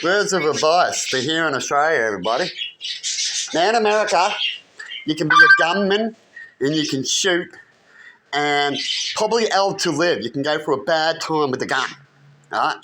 Words of advice for here in Australia, everybody. Now in America, you can be a gunman and you can shoot and probably held to live. You can go for a bad time with a gun, right?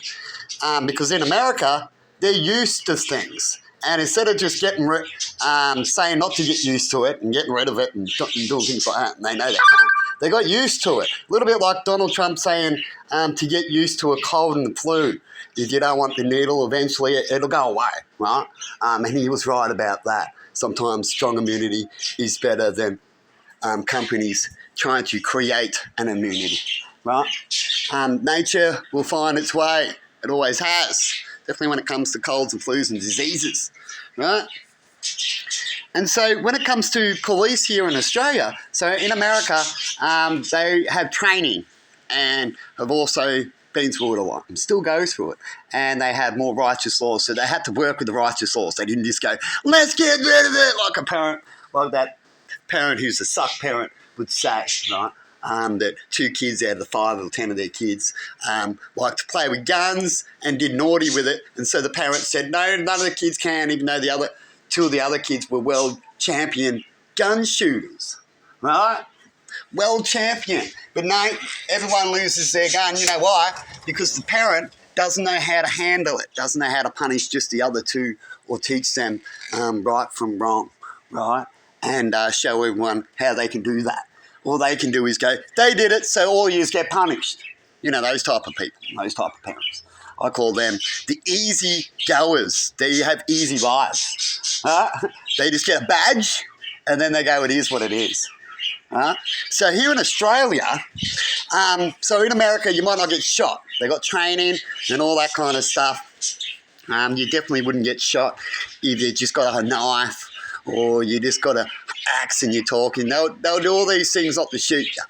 Because in America, they're used to things. And instead of just saying not to get used to it and getting rid of it and doing things like that, and they know they can't, they got used to it. A little bit like Donald Trump saying to get used to a cold and the flu. If you don't want the needle, eventually it'll go away, right? And he was right about that. Sometimes strong immunity is better than companies trying to create an immunity, right? Nature will find its way. It always has. Definitely when it comes to colds and flus and diseases, right? And so when it comes to police here in Australia, so in America, they have training and have also been through it a lot and still go through it. And they have more righteous laws, so they had to work with the righteous laws. They didn't just go, let's get rid of it, like a parent, like that parent who's a suck parent would say, right? That 2 kids out of the 5 or 10 of their kids like to play with guns and did naughty with it. And so the parents said, no, none of the kids can, even though 2 of the other kids were world champion gun shooters, right? World champion. But no, everyone loses their gun. You know why? Because the parent doesn't know how to handle it, doesn't know how to punish just the other 2 or teach them right from wrong, right? And show everyone how they can do that. All they can do is go, they did it, so all yous get punished. You know, those type of people, those type of parents. I call them the easy goers. They have easy lives. They just get a badge and then they go, it is what it is. So here in Australia, so in America, you might not get shot. They got training and all that kind of stuff. You definitely wouldn't get shot if you just got a knife or you just got an axe and you're talking. They'll do all these things not to shoot you,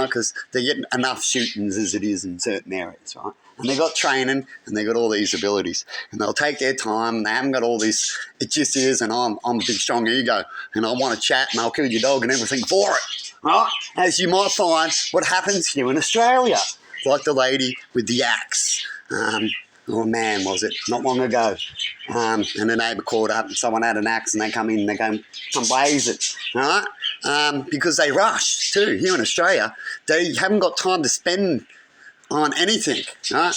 because they get enough shootings as it is in certain areas, right? And they got training and they got all these abilities and they'll take their time and they haven't got all this, it just is, and I'm a big strong ego and I want to chat and I'll kill your dog and everything for it, right? As you might find what happens here in Australia, like the lady with the axe. Or a man, was it, not long ago. And the neighbour called up and someone had an axe and they come in and they go, come blaze it, right? Because they rush too. Here in Australia, they haven't got time to spend on anything, right?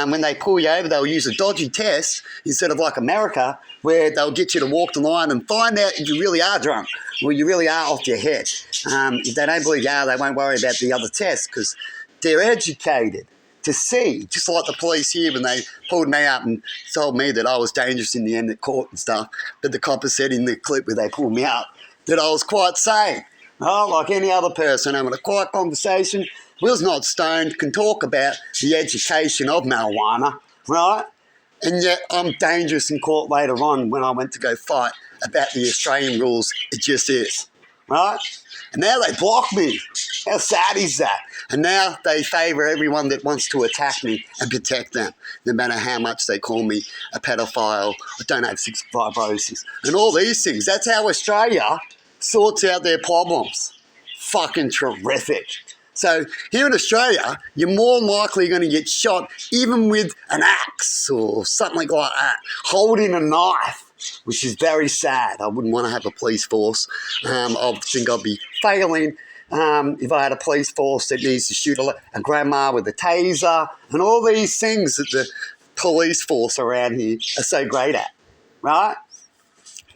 When they pull you over, they'll use a dodgy test instead of like America, where they'll get you to walk the line and find out if you really are drunk or you really are off your head. If they don't believe you are, they won't worry about the other test because they're educated to see, just like the police here when they pulled me up and told me that I was dangerous in the end at court and stuff. But the copper said in the clip where they pulled me up that I was quite sane. Like any other person having a quiet conversation, was not stoned, can talk about the education of marijuana, right? And yet I'm dangerous in court later on when I went to go fight about the Australian rules. It just is, right? And now they block me. How sad is that? And now they favour everyone that wants to attack me and protect them, no matter how much they call me a pedophile, I don't have cystic fibrosis, and all these things. That's how Australia sorts out their problems. Fucking terrific. So here in Australia, you're more likely going to get shot even with an axe or something like that, holding a knife, which is very sad. I wouldn't want to have a police force. I think I'd be failing if I had a police force that needs to shoot a grandma with a taser and all these things that the police force around here are so great at, right?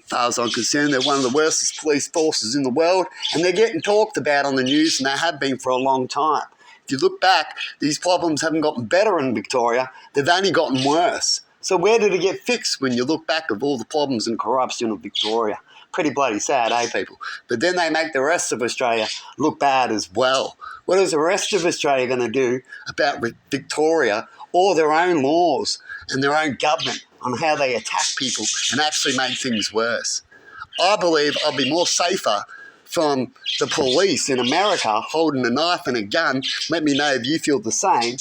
As far as I'm concerned, they're one of the worst police forces in the world and they're getting talked about on the news and they have been for a long time. If you look back, these problems haven't gotten better in Victoria, they've only gotten worse. So where did it get fixed when you look back of all the problems and corruption of Victoria? Pretty bloody sad, eh, people? But then they make the rest of Australia look bad as well. What is the rest of Australia going to do about Victoria or their own laws and their own government on how they attack people and actually make things worse? I believe I'll be more safer from the police in America holding a knife and a gun. Let me know if you feel the same.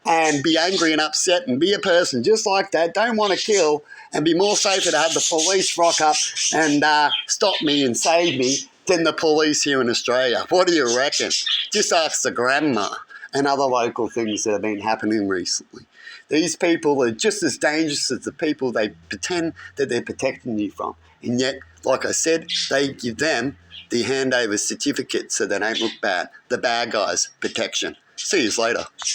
And be angry and upset and be a person just like that, don't want to kill, and be more safer to have the police rock up and stop me and save me than the police here in Australia. What do you reckon? Just ask the grandma and other local things that have been happening recently. These people are just as dangerous as the people they pretend that they're protecting you from. And yet, like I said, they give them the handover certificate so they don't look bad. The bad guys, protection. See you later.